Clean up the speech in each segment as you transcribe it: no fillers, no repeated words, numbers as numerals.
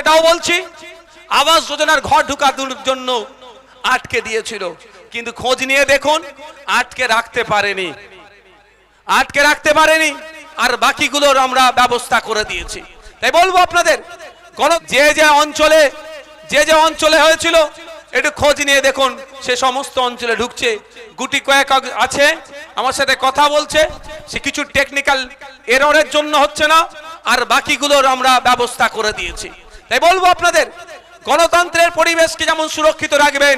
কথাটাও বলছি, আবাস যোজনার ঘর ঢুকানোর জন্য আটকে দিয়েছিল, কিন্তু খোঁজ নিয়ে দেখুন আটকে রাখতে পারেনি, আর বাকিগুলোর আমরা ব্যবস্থা করে দিয়েছি। তাই বলবো আপনাদের, যে যে অঞ্চলে হয়েছিল একটু খোঁজ নিয়ে দেখুন, সে সমস্ত অঞ্চলে ঢুকছে। গুটি কয়েক আছে আমার সাথে কথা বলছে, সে কিছু টেকনিক্যাল এররের জন্য হচ্ছে না, আর বাকিগুলোর আমরা ব্যবস্থা করে দিয়েছি। তাই বলবো আপনাদের, গণতন্ত্রের পরিবেশকে যেমন সুরক্ষিত রাখবেন,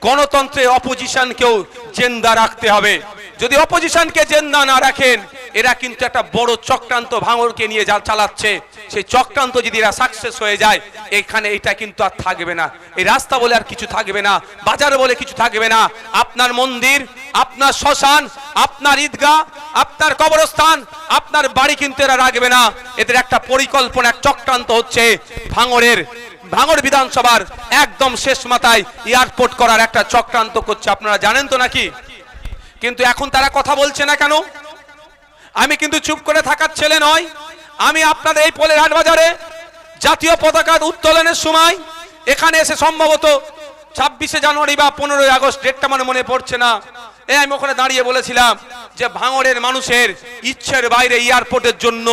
গণতন্ত্রে অপোজিশনকেও জেন্দা রাখতে হবে। যদি অপোজিশনকে জেন্দা না রাখেন, এরা কিন্তু একটা বড় চক্রান্ত ভাঙড়কে নিয়ে যা চালাচ্ছে, সেই চক্রান্ত যদি এরা সাকসেস হয়ে যায়, এখানে এটা কিন্তু আর থাকবে না। এই রাস্তা বলে আর কিছু থাকবে না, বাজার বলে কিছু থাকবে না। আপনার মন্দির, আপনার শ্মশান, আপনার ঈদগাহ, আপনার কবরস্থান, আপনার বাড়ি কিন্তু এরা রাখবে না। এদের একটা পরিকল্পনা, এক চক্রান্ত হচ্ছে ভাঙড় বিধানসভার একদম শেষ মাথায় এয়ারপোর্ট করার একটা চক্রান্ত করছে। আপনারা জানেন তো নাকি? কিন্তু এখন তারা কথা বলছে না কেন? আমি কিন্তু চুপ করে থাকার ছেলে নয়। আমি আপনাদের এই পোলের হাট বাজারে জাতীয় পতাকা উত্তোলনের সময় এখানে এসে সম্ভবত 26শে জানুয়ারি বা 15ই আগস্ট, ডেটটা মানে মনে পড়ছে না, আমি ওখানে দাঁড়িয়ে বলেছিলাম যে ভাঙড়ের মানুষের ইচ্ছের বাইরে এয়ারপোর্টের জন্য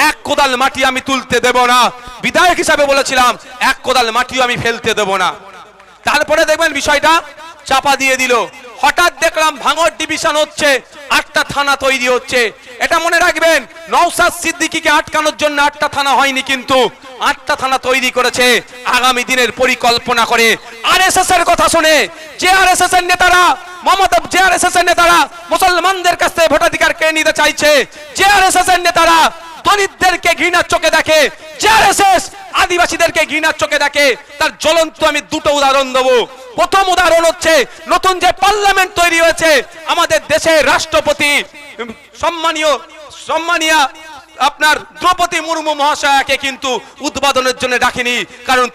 এক কোদাল মাটি আমি তুলতে দেব না। বিধায়ক হিসাবে বলেছিলাম এক কোদাল মাটিও আমি ফেলতে দেব না। তারপরে দেখবেন বিষয়টা চাপা দিয়ে দিল। হঠাৎ দেখলাম ভাঙড় ডিভিশন হচ্ছে, 8টা থানা তৈরি হচ্ছে। এটা মনে রাখবেন, নওশাদ সিদ্দিকীকে আটকানোর জন্য 8টা থানা হয়নি, কিন্তু 8টা থানা তৈরি করেছে আগামী দিনের পরিকল্পনা করে। আরএসএস এর কথা শুনে যে আরএসএস এর নেতারা মুসলমানদের কাছ থেকে ভোটাধিকার কেড়ে নিতে চাইছে, যে আরএসএস এর নেতারা দলিতদেরকে ঘৃণার চোখে দেখে, যে আরএসএস আদিবাসীদেরকে ঘৃণার চোখে দেখে, তার জ্বলন্ত আমি দুটো উদাহরণ দেবো। প্রথম উদাহরণ হচ্ছে নতুন যে পার্লামেন্ট তৈরি হয়েছে, আমাদের দেশের রাষ্ট্রপতি সম্মানীয় আপনার দ্রৌপদী মুর্মু মহাশয়াকে কিন্তু উদ্বোধনের জন্য ডাকেনি, কারণ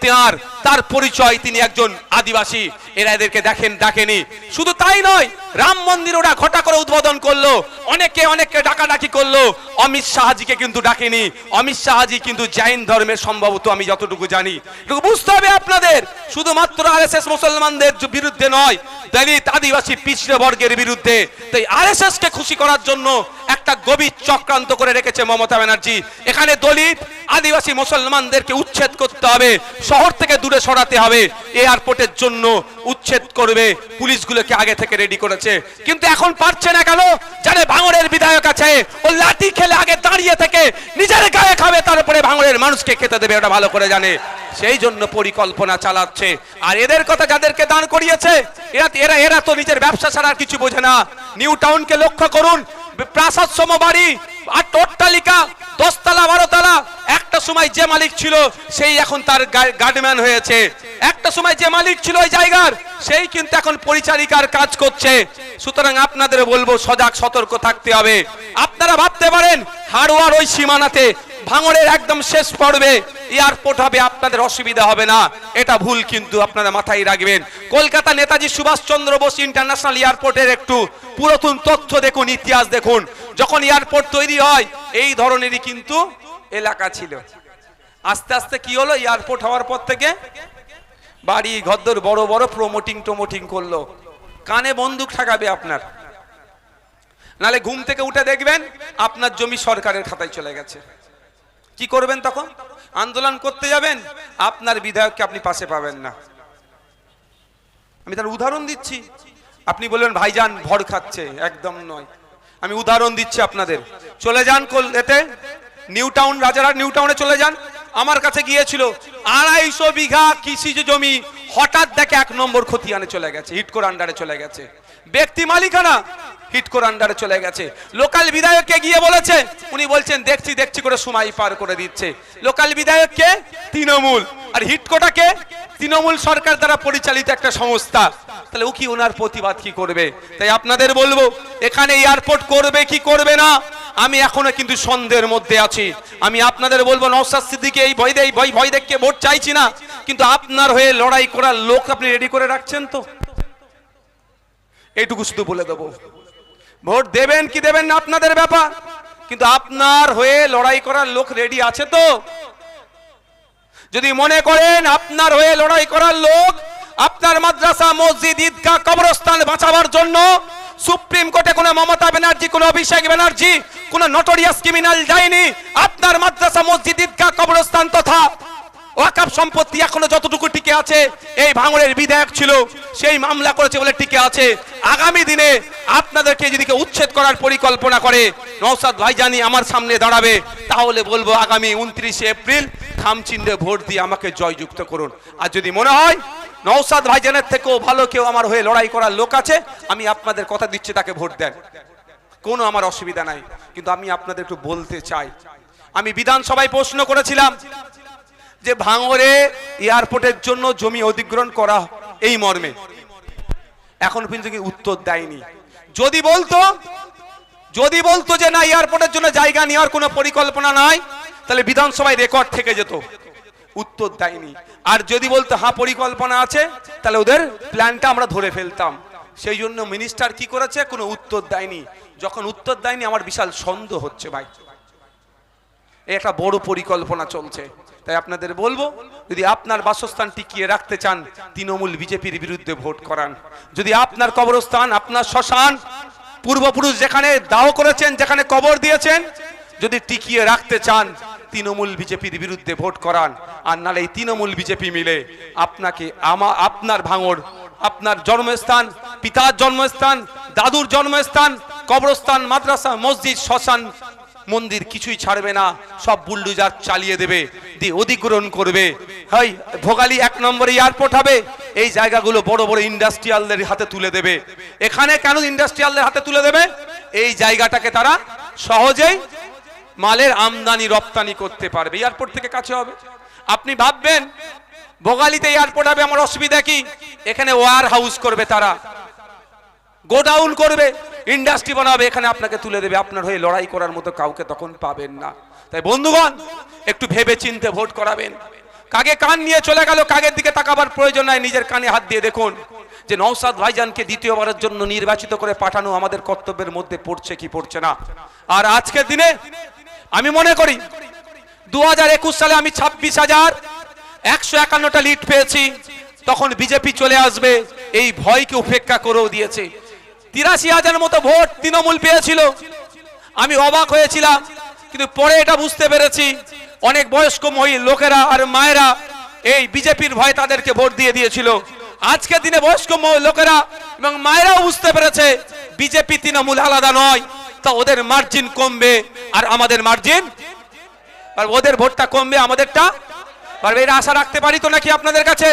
তার পরিচয় তিনি একজন আদিবাসী। এরা এদেরকে ডাকেনি। শুধু তাই নয়, রাম মন্দির ওরা ঘটা করে উদ্বোধন করলো, অনেকে ডাকাডাকি করলো, অমিত শাহজিকে কিন্তু ডাকেনি। অমিত শাহজি কিন্তু জৈন ধর্মের, সম্ভবত আমি যতটুকু জানি। এটুকু বুঝতে হবে আপনাদের, শুধুমাত্র আরএসএস মুসলমানদের বিরুদ্ধে নয়, দলিত আদিবাসী পিছড়ে বর্গের বিরুদ্ধে। তাই আরএসএস কে খুশি করার জন্য একটা গভীর চক্রান্ত করে রেখেছে মমতা ব্যানার্জি। এখানে দলিত আদিবাসী মুসলমানদেরকে উচ্ছেদ করতে হবে, শহর থেকে দূরে সরাতে হবে, এয়ারপোর্টের জন্য উচ্ছেদ করবে, পুলিশগুলোকে আগে থেকে রেডি করেছে। কিন্তু এখন পারছে না কেন? জানে ভাঙড়ের বিধায়ক আছে, ও লাঠি খেলে আগে দাঁড়িয়ে থেকে নিজের গায়ে খাবে, তারপরে ভাঙড়ের মানুষকে খেতে দেবে, ওটা ভালো করে জানে। সেই জন্য পরিকল্পনা চালাচ্ছে। আর এদের কথা যাদেরকে দাঁড় করিয়েছে, এরা তো নিজের ব্যবসা ছাড়া আর কিছু বোঝে না। নিউ টাউনকে লক্ষ্য করুন, প্রাসাদ সম বাড়ি, অট্টালিকা, 10 তলা 12 তলা। একটা সময় যে মালিক ছিল সেই এখন তার গার্ডম্যান হয়েছে। একটা সময় যে মালিক ছিল ওই জায়গার, সেই কিন্তু এখন পরিচারিকার কাজ করছে। সুতরাং আপনাদের বলবো সজাগ সতর্ক থাকতে হবে। আপনারা ভাবতে পারেন হাড়োয়ার ওই সীমানাতে ভাঙড়ের একদম শেষ পর্বে এয়ারপোর্ট হবে, আপনাদের অসুবিধা হবে না, এটা ভুল কিন্তু আপনারা মাথায় রাখবেন। কলকাতা নেতাজি সুভাষচন্দ্র বোস ইন্টারন্যাশনাল এয়ারপোর্টের একটু পুরাতন তথ্য দেখুন, ইতিহাস দেখুন। যখন এয়ারপোর্ট তৈরি হয় এই ধরনেরই কিন্তু এলাকা ছিল। আস্তে আস্তে কি হলো, এয়ারপোর্ট হওয়ার পর থেকে বাড়ি ঘরদোর বড় বড় প্রমোটিং করলো। কানে বন্দুক ঠাকাবে আপনার, নালে ঘুম থেকে উঠে দেখবেন আপনার জমি সরকারের খাতায় চলে গেছে। কি করবেন তখন? আন্দোলন করতে যাবেন, আপনার বিধায়ককে আপনি পাশে পাবেন না। আমি তার উদাহরণ দিচ্ছি। আপনি বলবেন ভাইজান ভর খাচ্ছে, একদম নয়। আমি উদাহরণ দিচ্ছি আপনাদের। চলে যান এতে নিউ টাউন, রাজারহাট নিউ টাউনে চলে যান। আমার কাছে গিয়েছিল 250 বিঘা কৃষিজ জমি, হঠাৎ দেখে 1 নম্বর খতিয়ানে চলে গেছে, হিটকোর আন্ডারে চলে গেছে। ব্যক্তি মালিকানা হিটকোর আন্ডারে চলে গেছে। লোকাল বিধায়ককে গিয়ে বলেছে, উনি বলছেন দেখছি করে সময় পার করে দিচ্ছে। লোকাল বিধায়ককে তৃণমূল, আর হিটকোটাকে তৃণমূল সরকার দ্বারা পরিচালিত একটা সংস্থা। তাহলে ও কি, ওনার প্রতিবাদ কি করবে? তাই আপনাদের বলবো, এখানে এয়ারপোর্ট করবে কি করবে না, আমি এখনো কিন্তু সন্দেহের মধ্যে আছি। আমি আপনাদের বলবো, নওশাদ সিদ্দিকী এই ভয় দেখে ভোট চাইছি না, কিন্তু আপনার হয়ে লড়াই করার লোক আপনি রেডি করে রাখছেন তো? এইটুকু শুধু বলে দেবো। ভোট দেবেন কি দেবেন না আপনাদের ব্যাপার, কিন্তু আপনার হয়ে লড়াই করার লোক রেডি আছে তো? যদি মনে করেন আপনার হয়ে লড়াই করার লোক, আপনার মাদ্রাসা, মসজিদ, ঈদগাহ, কবরস্থান বাঁচাবার জন্য সুপ্রিম কোর্টে কোনো মমতা ব্যানার্জি, কোনো অভিষেক ব্যানার্জি, কোনো নটোরিয়াস ক্রিমিনাল যায়নি। আপনার মাদ্রাসা, মসজিদ, ঈদগাহ, কবরস্থান তথা ওয়াকফ সম্পত্তি এখনো যতটুকু টিকে আছে, এই ভাঙড়ের বিধায়ক ছিল সেই মামলা করেছে বলে টিকে আছে। আগামী দিনে আপনাদেরকে যদি কেউ উচ্ছেদ করার পরিকল্পনা করে, নওশাদ ভাইজানি আমার সামনে দাঁড়াবে, তাহলে বলবো আগামী 29শে এপ্রিল খামচিহ্নে ভোট দিয়ে আমাকে জয়যুক্ত করুন। আর যদি মনে হয় নওশাদ ভাইজানের থেকেও ভালো কেউ আমার হয়ে লড়াই করার লোক আছে, আমি আপনাদের কথা দিচ্ছি তাকে ভোট দেন, কোনো আমার অসুবিধা নাই। কিন্তু আমি আপনাদের একটু বলতে চাই, আমি বিধানসভায় প্রশ্ন করেছিলাম যে ভাঙড়ে এয়ারপোর্টের জন্য জমি অধিগ্রহণ করা এই মর্মে, এখন পর্যন্ত উত্তর দেয়নি। যদি বলতো যে না এয়ারপোর্টের জন্য জায়গা নেওয়ার কোনো পরিকল্পনা নাই, তাহলে বিধানসভায় রেকর্ড থেকে যেত, উত্তর দেয়নি। আর যদি বলতো হ্যাঁ পরিকল্পনা আছে, তাহলে ওদের প্ল্যানটা আমরা ধরে ফেলতাম। সেই জন্য মিনিস্টার কি করেছে, কোনো উত্তর দেয়নি। যখন উত্তর দেয়নি আমার বিশাল সন্দেহ হচ্ছে ভাই, এই একটা বড় পরিকল্পনা চলছে। তাই আপনাদের বলবো, যদি আপনার বাসস্থান টিকিয়ে রাখতে চান, তৃণমূল বিজেপির বিরুদ্ধে ভোট করান। যদি আপনার কবরস্থান, আপনার শ্মশান, পূর্বপুরুষ যেখানে দাহ করেছেন, যেখানে কবর দিয়েছেন, যদি টিকিয়ে রাখতে চান, তৃণমূল বিজেপির বিরুদ্ধে ভোট করান। আর নালে এই তৃণমূল বিজেপি মিলে আপনাকে আপনার ভাঙড়, আপনার জন্মস্থান, পিতার জন্মস্থান, দাদুর জন্মস্থান, কবরস্থান, মাদ্রাসা, মসজিদ, শ্মশান, মন্দির কিছুই ছাড়বে না, সব বুলডোজার চালিয়ে দেবে, দিয়ে অধিগ্রহণ করবে। হয় ভোগালী 1 নম্বরে এয়ারপোর্ট হবে, এই জায়গাগুলো বড় বড় ইন্ডাস্ট্রিয়ালদের হাতে তুলে দেবে। এখানে কেন ইন্ডাস্ট্রিয়ালদের হাতে তুলে দেবে? এই জায়গাটাকে তারা সহজেই মালের আমদানি রপ্তানি করতে পারবে, এয়ারপোর্ট থেকে কাছে হবে। আপনি ভাববেন ভোগালীতে এয়ারপোর্ট হবে, আমার অসুবিধা কি? এখানে ওয়ার হাউস করবে, তারা গোডাউন করবে, ইন্ডাস্ট্রি বানাবে, এখানে আপনাকে তুলে দেবে। আপনার হয়ে লড়াই করার মতো কাউকে তখন পাবেন না। তাই বন্ধুগণ, একটু ভেবে চিন্তে ভোট করাবেন। কাগে কান নিয়ে চলে গেল, কাগের দিকে তাকাবার প্রয়োজন নাই, নিজের কানে হাত দিয়ে দেখুন যে নওশাদ ভাইজানকে দ্বিতীয়বারের জন্য নির্বাচিত করে পাঠানো আমাদের কর্তব্যের মধ্যে পড়ছে কি পড়ছে না। আর আজকের দিনে আমি মনে করি 2021 সালে আমি 26,151টা লিড পেয়েছি, তখন বিজেপি চলে আসবে এই ভয়কে উপেক্ষা করেও দিয়েছে। 83,000 মতো ভোট তৃণমূল পেয়েছিল, আমি অবাক হয়েছিলাম। কিন্তু পরে এটা বুঝতে পেরেছি, অনেক বয়স্ক লোকেরা আর মায়েরা এই বিজেপির ভয় তাদেরকে ভোট দিয়ে দিয়েছিল। আজকের দিনে বয়স্ক লোকেরা এবং মায়েরাও বুঝতে পেরেছে বিজেপি তৃণমূল আলাদা নয়, তা ওদের মার্জিন কমবে আর আমাদের মার্জিন, আর ওদের ভোটটা কমবে আমাদেরটা পারবে। এটা আশা রাখতে পারি তো নাকি আপনাদের কাছে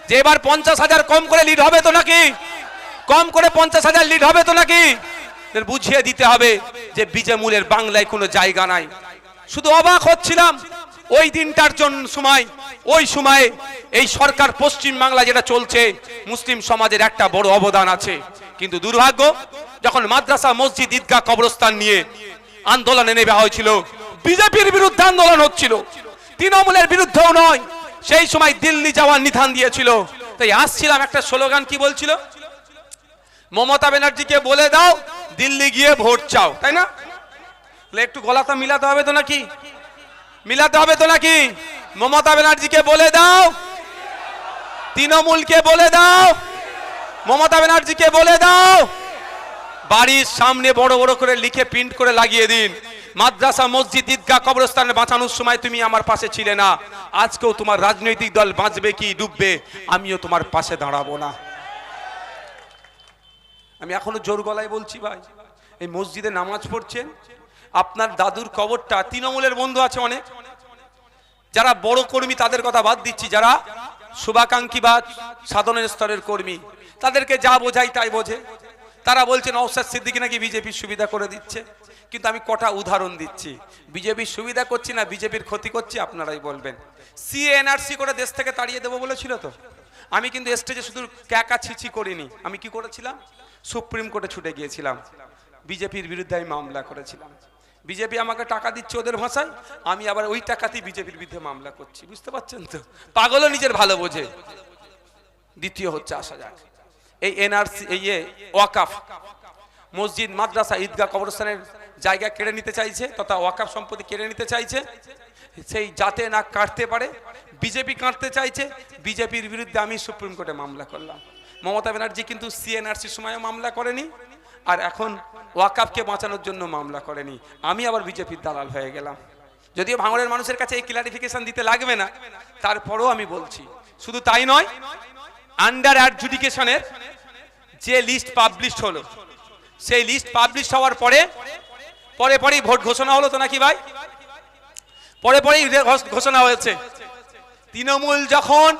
যে এবার 50,000 কম করে লিড হবে তো নাকি? কম করে 50,000 লিড হবে তো নাকি? বুঝিয়ে দিতে হবে যে বিজেমূলের বাংলায় কোনো জায়গা নাই। শুধু অবাক হচ্ছিলাম ওই দিনটার জন্য, ওই সময়ে এই সরকার পশ্চিম বাংলা যেটা চলছে, মুসলিম সমাজের একটা বড় অবদান আছে। কিন্তু দুর্ভাগ্য, যখন মাদ্রাসা, মসজিদ, ঈদগাহ, কবরস্থান নিয়ে আন্দোলনে নেমে হয়েছিল, বিজেপির বিরুদ্ধে আন্দোলন হচ্ছিল, তৃণমূলের বিরুদ্ধেও নয়, সেই সময় দিল্লি যাওয়ার নিধান দিয়েছিল। তাই আসছিলাম, একটা স্লোগান কি বলছিল? মমতা ব্যানার্জিকে বলে দাও দিল্লি গিয়ে ভোট চাও, তাই না? একটু গলাটা মিলাতে হবে তো নাকি? মিলাতে হবে তো নাকি? মমতা ব্যানার্জিকে বলে দাও, তৃণমূলকে বলে দাও, মমতা ব্যানার্জিকে বলে দাও, বাড়ির সামনে বড় বড় করে লিখে প্রিন্ট করে লাগিয়ে দিন, মাদ্রাসা, মসজিদ, ঈদগাহ, কবরস্থানে বাঁচানোর সময় তুমি আমার পাশে ছিলে না, আজকেও তোমার রাজনৈতিক দল বাঁচবে কি ডুববে, আমিও তোমার পাশে দাঁড়াবো না। আমি এখনো জোর গলায় বলছি ভাই, এই মসজিদে নামাজ পড়ছেন, আপনার দাদুর কবরটা, তৃণমূলের বন্ধু আছে অনেক, যারা বড় কর্মী, তাদের কথা বাদ দিচ্ছি, যারা শুভাকাঙ্ক্ষী বা সাধনের স্তরের কর্মী, তাদেরকে যা বোঝাই তাই বোঝে। তারা বলছে নওশাদ সিদ্দিকী নাকি বিজেপির সুবিধা করে দিচ্ছে। কিন্তু আমি কটা উদাহরণ দিচ্ছি, বিজেপির সুবিধা করছি না বিজেপির ক্ষতি করছি, আপনারাই বলবেন। সিএনআরসি করে দেশ থেকে তাড়িয়ে দেবো বলেছিল তো, আমি কিন্তু স্টেজে শুধু ক্যাকা ছিছি করিনি, আমি কি করেছিলাম? সুপ্রিম কোর্টে ছুটে গিয়েছিলাম, বিজেপির বিরুদ্ধে আমি মামলা করেছিলাম। বিজেপি আমাকে টাকা দিচ্ছে ওদের ভাষায়, আমি আবার ওই টাকাতেই বিজেপির বিরুদ্ধে মামলা করছি। বুঝতে পারছেন তো? পাগলও নিজের ভালো বোঝে। দ্বিতীয় হচ্ছে, আসা যাক, এই এনআরসি, এই ওয়াকফ, মসজিদ, মাদ্রাসা, ঈদগাহ, কবরস্থানের জায়গা কেড়ে নিতে চাইছে, তথা ওয়াকফ সম্পত্তি কেড়ে নিতে চাইছে, সেই যাতে না কাটতে পারে বিজেপি কাটতে চাইছে, বিজেপির বিরুদ্ধে আমি সুপ্রিম কোর্টে মামলা করলাম। মমতা ব্যানার্জি কিন্তু সিএনআরসির সময়ও মামলা করেনি, আর এখন ওয়াকাফকে বাঁচানোর জন্য মামলা করেনি। আমি আবার বিজেপির দালাল হয়ে গেলাম। যদিও ভাঙড়ের মানুষের কাছে এই ক্লারিফিকেশন দিতে লাগবে না, তারপরেও আমি বলছি। শুধু তাই নয়, আন্ডার অ্যাডজুডিকেশনের যে লিস্ট পাবলিশ হলো, সেই লিস্ট পাবলিশ হওয়ার পরেই ভোট ঘোষণা হলো তো নাকি ভাই? পরেই ঘোষণা হয়েছে। তৃণমূল যখন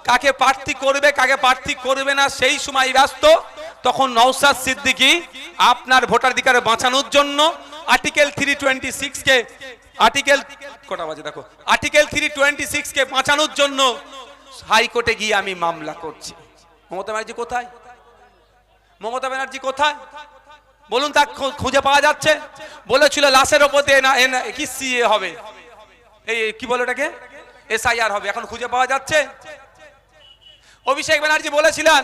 কাকে প্রার্থী করবে কাকে প্রার্থী করবে না সেই সময় ব্যস্ত, তখন নওশাদ সিদ্দিকী আপনার ভোটাধিকার বাঁচানোর জন্য আর্টিকেল 326 কে আর্টিকেল 326 কে বাঁচানোর জন্য হাইকোর্টে গিয়ে আমি মামলা করছি। মমতা ব্যানার্জি কোথায়? মমতা ব্যানার্জি কোথায় বলুন? তা খুঁজে পাওয়া যাচ্ছে? বলেছিল লাশের ওপর কি সিএ হবে, এই কি বলে ওটাকে, এসআইআর হবে, এখন খুঁজে পাওয়া যাচ্ছে? অভিষেক ব্যানার্জি বলেছিলেন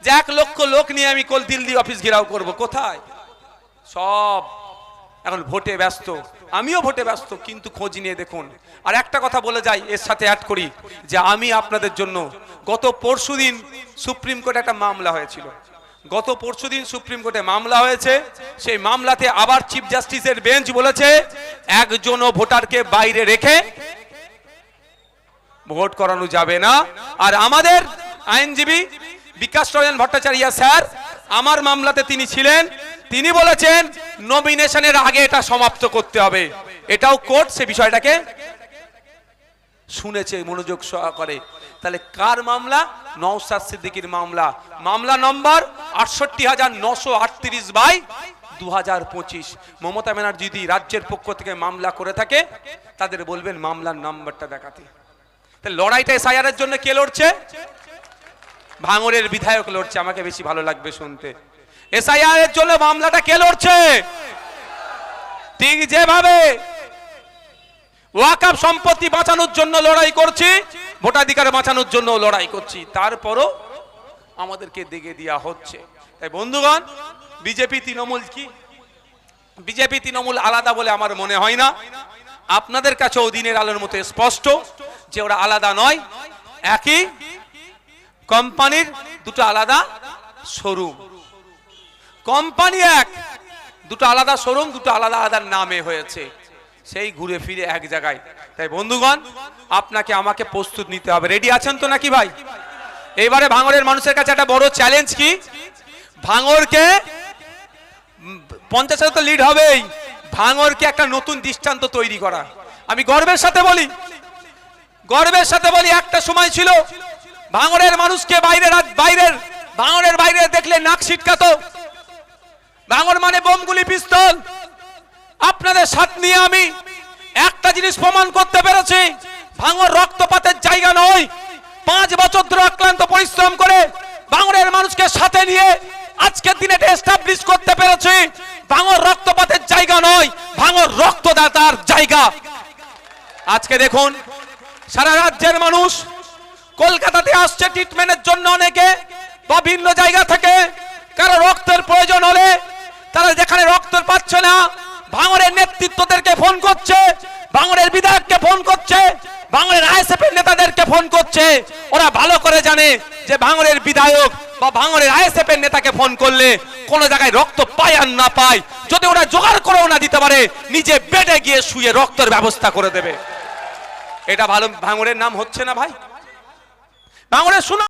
যে 1 লক্ষ লোক নিয়ে আমি দিল্লি অফিস ঘেরাও করব, কোথায়? সব এখন ভোটে ব্যস্ত, আমিও ভোটে ব্যস্ত, কিন্তু খোঁজ নিয়ে দেখুন। আর একটা কথা বলে যাই, এর সাথে অ্যাড করি, যে আমি আপনাদের জন্য গত পরশুদিন সুপ্রিম কোর্টে একটা মামলা হয়েছিল। গত পরশুদিন সুপ্রিম কোর্টে মামলা হয়েছে, সেই মামলাতে আবার চিফ জাস্টিসের বেঞ্চ বলেছে একজনও ভোটারকে বাইরে রেখে ভোট করানো যাবে না। আর আমাদের আইনজীবী বিকাশ রঞ্জন ভট্টাচার্য স্যার, আমার মামলাতে তিনি ছিলেন, তিনি বলেছেন নমিনেশনের আগে এটা সমাপ্ত করতে হবে। এটাও কোর্ট সে বিষয়টাকে শুনেছে মনোযোগ সহকারে। তাহলে কার মামলা? নওশাদ সিদ্দিকীর মামলা। মামলা নম্বর 68,938/2025। মমতা ব্যানার্জি যদি রাজ্যের পক্ষ থেকে মামলা করে থাকে, তাদের বলবেন মামলার নাম্বারটা দেখাতে। তাহলে লড়াইটা এসআইআর এর জন্য কে লড়ছে? ভাঙড়ের বিধায়ক লড়ছে। আমাকে বেশি ভালো লাগবে শুনতে। এসআইআর এর জন্য মামলাটা কে লড়ছে? ঠিক যেভাবে ওয়াকফ সম্পত্তি বাঁচানোর জন্য লড়াই করছি, ভোটাধিকার বাঁচানোর জন্য লড়াই করছি, তারপরও আমাদেরকে দেখে দেওয়া হচ্ছে। তাই বন্ধুগণ, বিজেপি তৃণমূল আলাদা বলে আমার মনে হয় না। আপনাদের কাছেও দিনের আলোর মতো স্পষ্ট যে ওরা আলাদা নয়, একই কোম্পানির দুটো আলাদা শোরুম। কোম্পানি এক, দুটো আলাদা শোরুম, দুটো আলাদা আলাদা নামে হয়েছে, সেই ঘুরে ফিরে এক জায়গায়। তাই বন্ধুগণ, আপনাকে আমাকে প্রস্তুত নিতে হবে। রেডি আছেন তো নাকি ভাই? এবারে ভাঙড়ের মানুষের কাছে একটা বড় চ্যালেঞ্জ কি, ভাঙড়কে 50 তো লিড হবেই, ভাঙড়কে একটা নতুন দৃষ্টান্ত তৈরি করা। আমি গর্বের সাথে বলি, একটা সময় ছিল ভাঙড়ের মানুষকে ভাঙড়ের বাইরে দেখলে নাক ছিটকাতো। ভাঙড় মানে বোমগুলি, পিস্তল। আপনাদের সাথে নিয়ে আমি একটা জিনিস প্রমাণ করতে পেরেছি, ভাঙড় রক্তপাতের জায়গা নয়। 5 বছর ধরে অক্লান্ত পরিশ্রম করে ভাঙড়ের মানুষকে সাথে নিয়ে আজকের দিনে এস্টাবলিশ করতে পেরেছি ভাঙড় রক্তপাতের জায়গা নয়, ভাঙড় রক্তদাতার জায়গা। আজকে দেখুন, সারা রাজ্যের মানুষ কলকাতাতে আসছে ট্রিটমেন্টের জন্য, অনেকে বিভিন্ন জায়গা থেকে। কারো রক্তের প্রয়োজন হলে তারা যেখানে রক্ত পাচ্ছে না, ভাঙড়ের নেতৃত্বদেরকে ফোন করছে, ভাঙড়ের বিধায়ককে ফোন করছে, ভাঙড়ের আইএসএফের নেতাদেরকে ফোন করছে। ওরা ভালো করে জানে যে ভাঙড়ের বিধায়ক বা ভাঙড়ের আইএসএফের নেতাকে ফোন করলে কোন জায়গায় রক্ত পায় আর না পায়, যদি ওরা জোগাড় করেও না দিতে পারে, নিজে বেডে গিয়ে শুয়ে রক্তের ব্যবস্থা করে দেবে। এটা ভালো ভাঙড়ের নাম হচ্ছে না ভাই? ভাঙড়ের শুনো